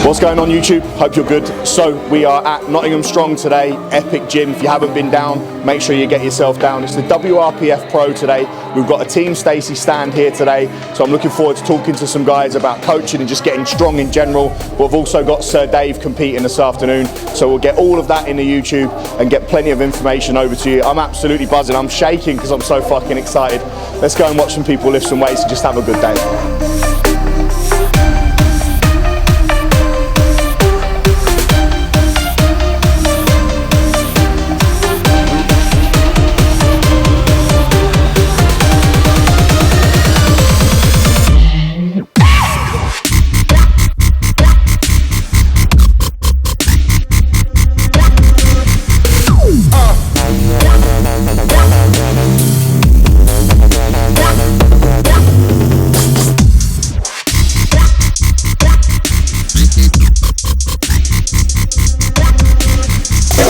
What's going on YouTube? Hope you're good. So we are at Nottingham Strong today, epic gym. If you haven't been down, make sure you get yourself down. It's the WRPF Pro today. We've got a Team Stacey stand here today. So I'm looking forward to talking to some guys about coaching and just getting strong in general. But we've also got Sir Dave competing this afternoon. So we'll get all of that in the YouTube and get plenty of information over to you. I'm absolutely buzzing. I'm shaking because I'm so fucking excited. Let's go and watch some people lift some weights and just have a good day.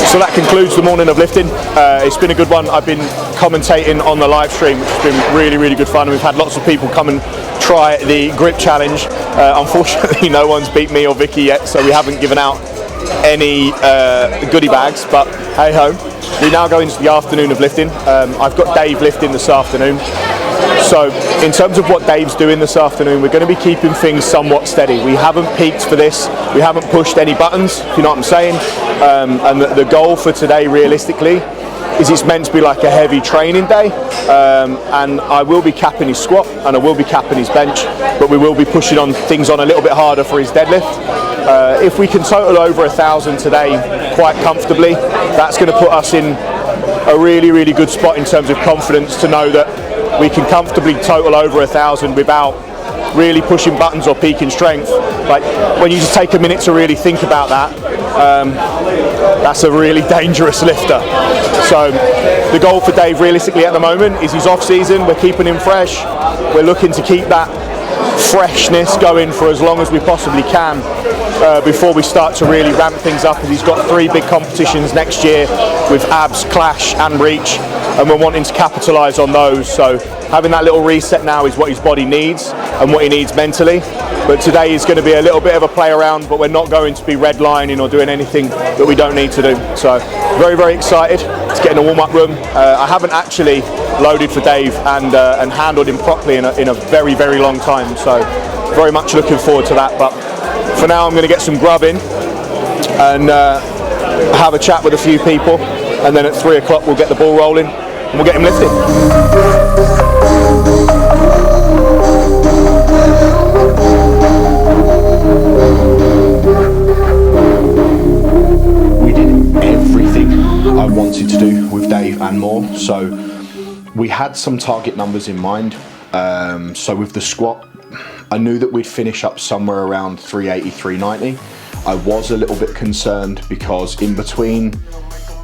So that concludes the morning of lifting. It's been a good one. I've been commentating on the live stream, which has been really, really good fun. We've had lots of people come and try the grip challenge. Unfortunately, no one's beat me or Vicky yet, so we haven't given out any goodie bags, but hey ho. We now go into the afternoon of lifting. I've got Dave lifting this afternoon. So in terms of what Dave's doing this afternoon, we're going to be keeping things somewhat steady. We haven't peaked for this. We haven't pushed any buttons, if you know what I'm saying. And the goal for today, realistically, is it's meant to be like a heavy training day. And I will be capping his squat and I will be capping his bench, but we will be pushing on things on a little bit harder for his deadlift. If we can total over 1,000 today quite comfortably, that's going to put us in a really, really good spot in terms of confidence to know that we can comfortably total over 1,000 without really pushing buttons or peaking strength. Like when you just take a minute to really think about that, that's a really dangerous lifter. So the goal for Dave realistically at the moment is he's off season, we're keeping him fresh, we're looking to keep that freshness going for as long as we possibly can before we start to really ramp things up, as he's got 3 big competitions next year with abs, clash and reach, and we're wanting to capitalise on those. So having that little reset now is what his body needs and what he needs mentally. But today is going to be a little bit of a play around, but we're not going to be redlining or doing anything that we don't need to do. So very, very excited to get in the warm-up room. I haven't actually loaded for Dave and handled him properly in a very, very long time. So very much looking forward to that. But for now, I'm going to get some grub in and have a chat with a few people. And then at 3 o'clock, we'll get the ball rolling and we'll get him lifted. We did everything I wanted to do with Dave and more. So we had some target numbers in mind. So with the squat, I knew that we'd finish up somewhere around 380, 390. I was a little bit concerned because in between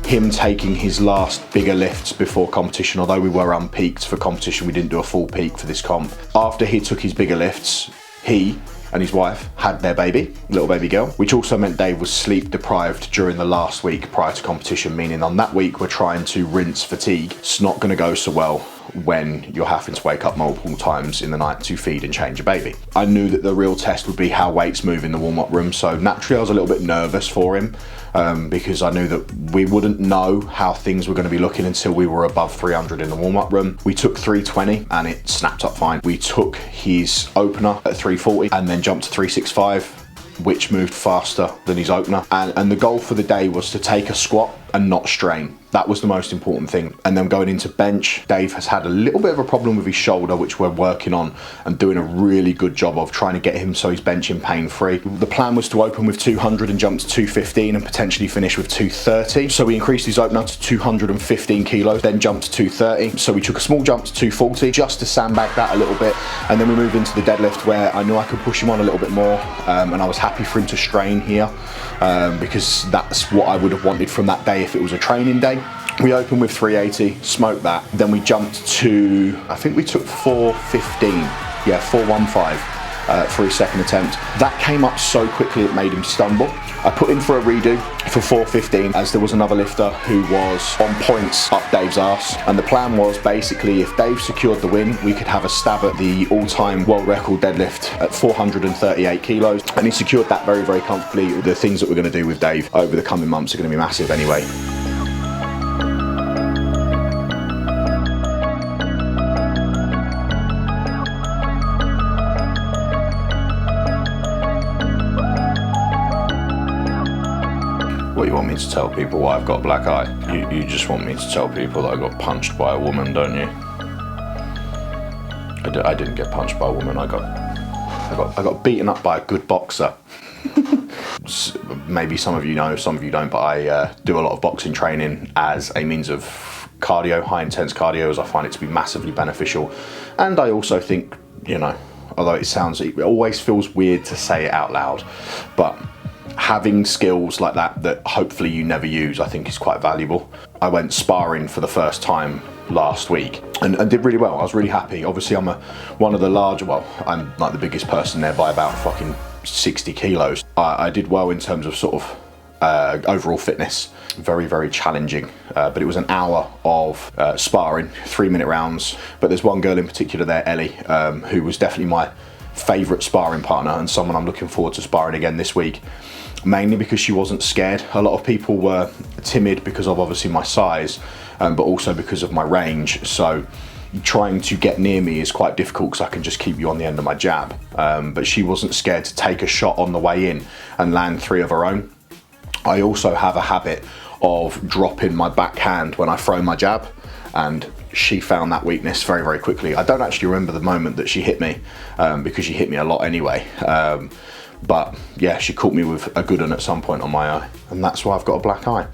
him taking his last bigger lifts before competition, although we were unpeaked for competition, we didn't do a full peak for this comp. After he took his bigger lifts, he and his wife had their baby, little baby girl, which also meant Dave was sleep deprived during the last week prior to competition, meaning on that week we're trying to rinse fatigue. It's not going to go so well when you're having to wake up multiple times in the night to feed and change a baby. I knew that the real test would be how weights move in the warm-up room, so naturally I was a little bit nervous for him because I knew that we wouldn't know how things were going to be looking until we were above 300 in the warm-up room. We took 320 and it snapped up fine. We took his opener at 340 and then jumped to 365, which moved faster than his opener. And the goal for the day was to take a squat and not strain. That was the most important thing. And then going into bench, Dave has had a little bit of a problem with his shoulder, which we're working on and doing a really good job of trying to get him so he's benching pain-free. The plan was to open with 200 and jump to 215 and potentially finish with 230. So we increased his opener to 215 kilos, then jumped to 230. So we took a small jump to 240 just to sandbag that a little bit. And then we moved into the deadlift where I knew I could push him on a little bit more. And I was happy for him to strain here because that's what I would have wanted from that day if it was a training day. We opened with 380, smoked that. Then we jumped to, I think we took 415. Yeah, 415. for his second attempt. That came up so quickly it made him stumble. I put in for a redo for 4:15 as there was another lifter who was on points up Dave's arse, and the plan was basically if Dave secured the win, we could have a stab at the all-time world record deadlift at 438 kilos, and he secured that very, very comfortably. The things that we're going to do with Dave over the coming months are going to be massive anyway. What, you want me to tell people why I've got a black eye? You just want me to tell people that I got punched by a woman, don't you? I didn't get punched by a woman. I got beaten up by a good boxer. Maybe some of you know, some of you don't, but I do a lot of boxing training as a means of cardio, high intense cardio, as I find it to be massively beneficial. And I also think, you know, although it always feels weird to say it out loud, but having skills like that hopefully you never use, I think is quite valuable. I went sparring for the first time last week and did really well. I was really happy. Obviously I'm one of the larger, well, I'm like the biggest person there by about fucking 60 kilos. I did well in terms of sort of overall fitness. Very, very challenging, but it was an hour of sparring, 3-minute rounds. But there's one girl in particular there, Ellie, who was definitely my favourite sparring partner and someone I'm looking forward to sparring again this week. Mainly because she wasn't scared. A lot of people were timid because of obviously my size, but also because of my range. So trying to get near me is quite difficult because I can just keep you on the end of my jab. But she wasn't scared to take a shot on the way in and land 3 of her own. I also have a habit of dropping my backhand when I throw my jab, and she found that weakness very, very quickly. I don't actually remember the moment that she hit me because she hit me a lot anyway. But yeah, she caught me with a good one at some point on my eye, and that's why I've got a black eye.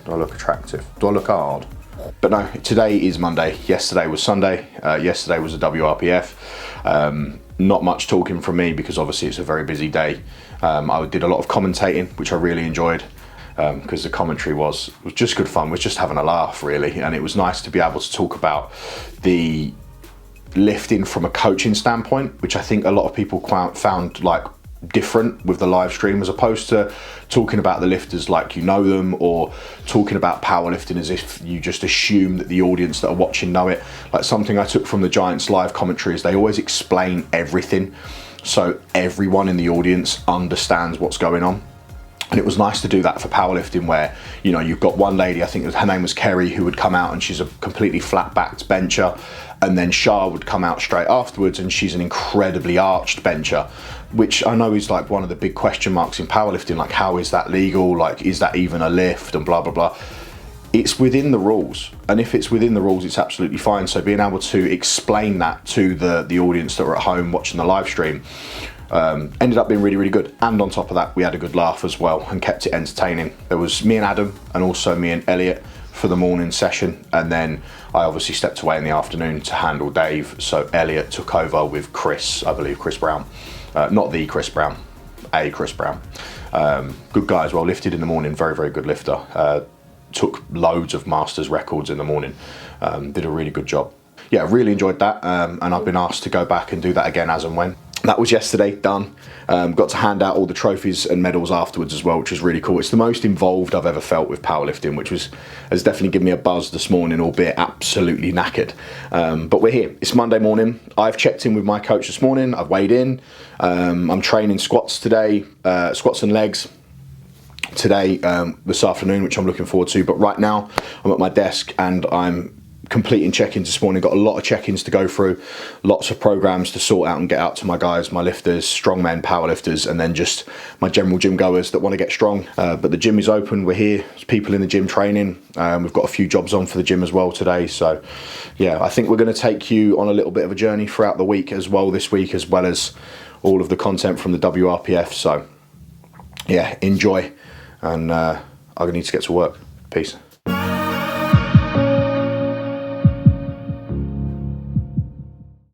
Do I look attractive? Do I look hard? But no, today is Monday. Yesterday was Sunday. Yesterday was a WRPF. Not much talking from me because obviously it's a very busy day. I did a lot of commentating, which I really enjoyed because the commentary was just good fun. We're just having a laugh really, and it was nice to be able to talk about the lifting from a coaching standpoint, which I think a lot of people found like different with the live stream, as opposed to talking about the lifters like you know them, or talking about powerlifting as if you just assume that the audience that are watching know it. Like something I took from the Giants live commentary is they always explain everything so everyone in the audience understands what's going on. And it was nice to do that for powerlifting, where, you know, you've got one lady, I think her name was Kerry, who would come out and she's a completely flat-backed bencher, and then Shah would come out straight afterwards and she's an incredibly arched bencher, which I know is like one of the big question marks in powerlifting, like how is that legal, like is that even a lift, and blah blah blah. It's within the rules, and if it's within the rules it's absolutely fine. So being able to explain that to the audience that were at home watching the live stream ended up being really, really good. And on top of that, we had a good laugh as well and kept it entertaining. There was me and Adam, and also me and Elliot for the morning session, and then I obviously stepped away in the afternoon to handle Dave. So Elliot took over with Chris, I believe Chris Brown, not the Chris Brown, a Chris Brown. Good guy as well, lifted in the morning, very, very good lifter. Took loads of masters records in the morning, did a really good job. Yeah, really enjoyed that, and I've been asked to go back and do that again as and when. That was yesterday, done. Got to hand out all the trophies and medals afterwards as well, which was really cool. It's the most involved I've ever felt with powerlifting, which has definitely given me a buzz this morning, albeit absolutely knackered. But we're here. It's Monday morning. I've checked in with my coach this morning. I've weighed in. I'm training squats today, squats and legs today, this afternoon, which I'm looking forward to. But right now, I'm at my desk and I'm completing check-ins this morning. Got a lot of check-ins to go through, lots of programs to sort out and get out to my guys, my lifters, strongmen, powerlifters, and then just my general gym goers that want to get strong. But the gym is open. We're here. There's people in the gym training. We've got a few jobs on for the gym as well today. So yeah, I think we're going to take you on a little bit of a journey throughout the week as well this week, as well as all of the content from the WRPF. So yeah, enjoy, and I need to get to work. Peace.